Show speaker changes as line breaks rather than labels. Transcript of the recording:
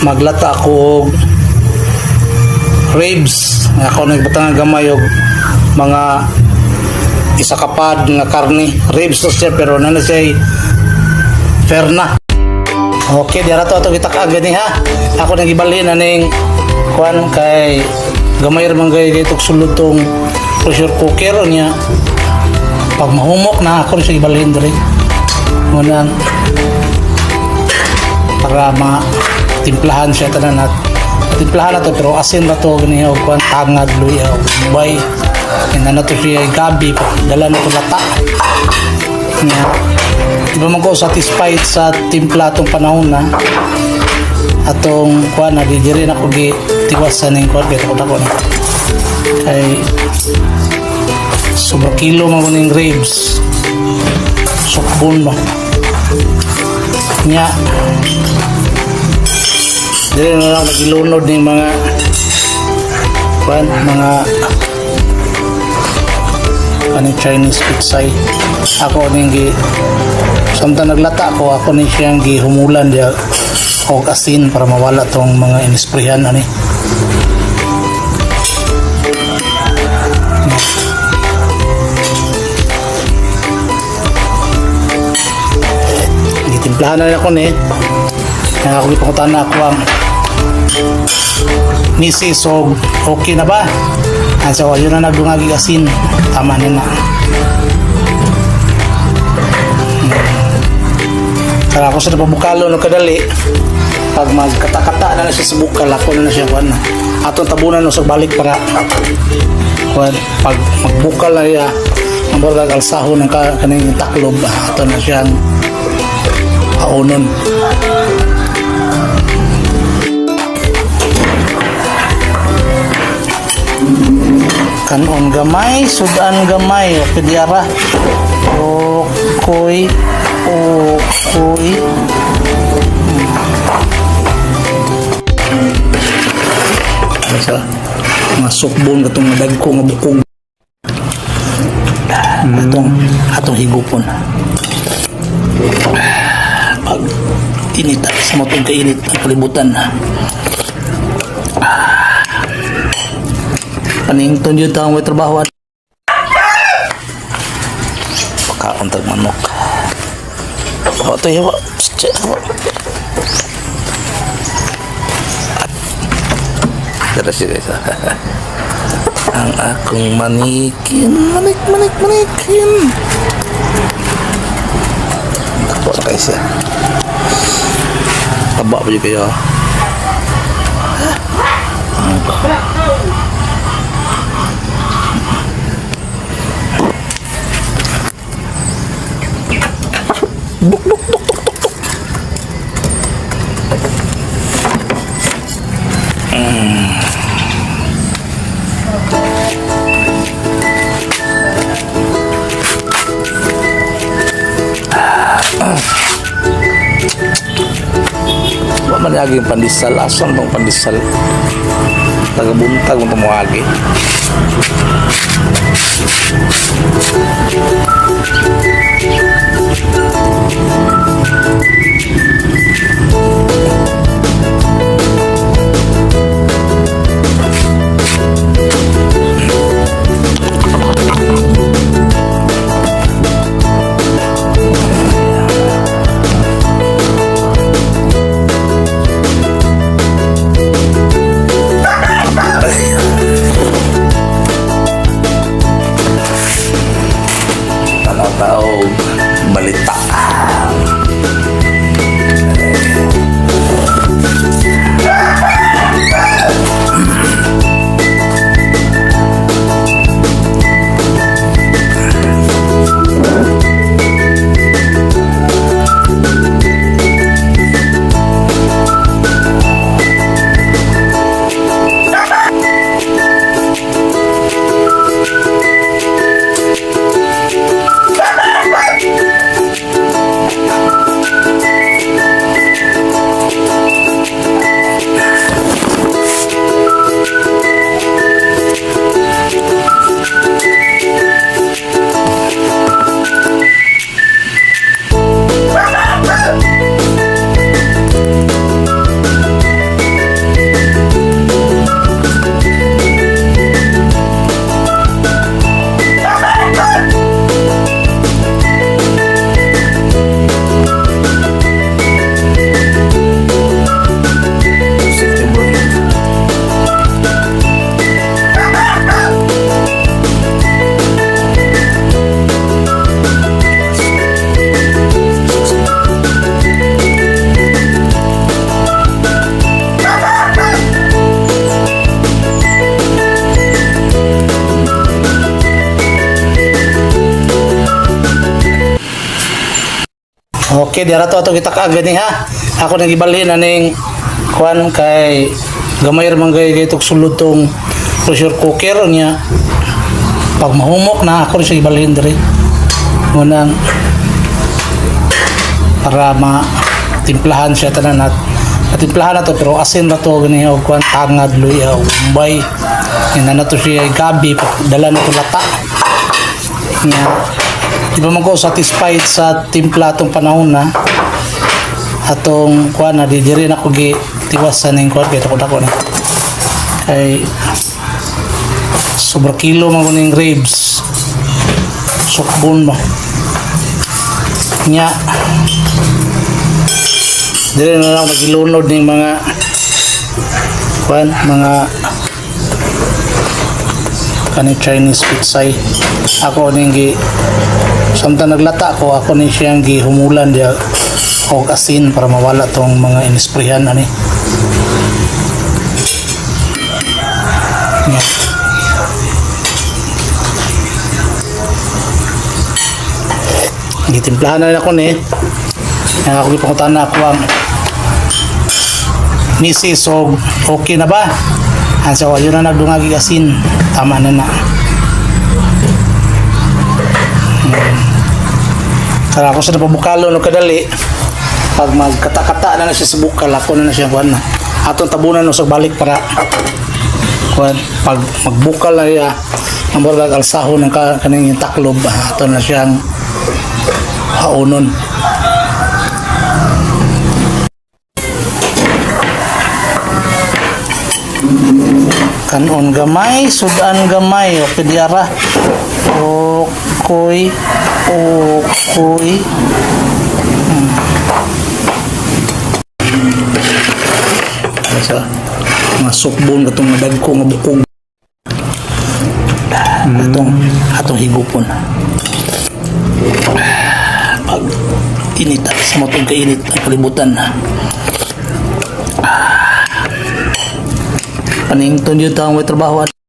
maglata ako og ribs. Ako nagbutang gamay og mga isa kapad nga karne. Ribs to siya pero nana siya fair na. Okay, dira to kita kaagad ni ha. Ako nagibali na ning kuan kay gamay ra man gay tok sulod tong pressure cooker niya. Pag mahumok na ako siya ibalhin diri. Muna para matimplahan siya tanan at timplahan na to pero asin na to gani og kuan tangad luya bay ina na to siya gabi pa dala na to lata nya di ba man ko satisfied sa timpla tong panahon na atong kuan na di diri na ko gi tiwasan ning kuan beto ko ni kay sobra kilo man ning ribs sukbon ba nya dili na lang nagilunod ng mga Chinese pitsay. Ako ning samtang naglata ako ni siyang gihumulan dia og asin para mawala tong mga inisprehan ani. Gitimplahan na ako ni. Kaya ako ipakutan na ako ang misis so okay na ba? So yun na nagdungagi asin tama na na. Kaya ako sa napabukalo no kadali pag magkatakata na siya sa bukal ako na siya kuhan na atong tabunan no sa balik para kuhan pag magbukal na siya ang barag alsahon ng kaning taklob ato na siyang paunon. Kanon gamay, sudan gamay, pediara. Okoy. Sa mga sukbon katong mga dagko nga bukog. Atong higupon. Pag inita sa motong kainit ang palibutan na. Panington yun taong may trabaho at pagkaon tag manok. O ito yawa. Dara siya guys. Ang akong manikin. Manikin. Ako na guys ya. Taba pa yun kayo. Duk. Wa man lagi pandisal asam tong pandisal. Tagabuntag mo tumuagi. Tao Okay, dira to ato kita kaagad ni ha. Ako nang gibalhin aning kuan kay gamay ra man gay sulod tong pressure cooker niya. Pag mahumok na ako rin siya gibalhin diri. Munang para timplahan siya tanan at timplahan na to pero asin na to gani og kuan tangad luya umbay. Ina na to siya gabi dala na to lata. Nya di ba man ko satisfied sa timpla tong panahon na atong kuan na di diri na ko gi tiwasan ning kuan kay dako na kay sobra kilo man kuning ribs sukbon ba nya dili na lang magilunod ning mga kuan mga kaning Chinese pitsay ako ning gi samtang naglata ko ako ni siyang gihumulan dia og asin para mawala tong mga inisprehan ani yeah. Gitimplahan na ako ni ako gipangutan na ako ang misis og okay na ba so yun na nagdungagi asin tama na na kaya ako sa napabukalo no kadali pag magkata-kata na siya sa bukal ako na siya kuhan na atong tabunan no sa balik para kuhan pag magbukal na siya ang barag alsahon ng kaning taklob ato na siyang haunon kanon gamay sudan gamay o pediara o koy sa mga sukbon katong madagko nga bukog atong higupon pag init sa matong kainit ang palibutan paning tunyo taong may trabaho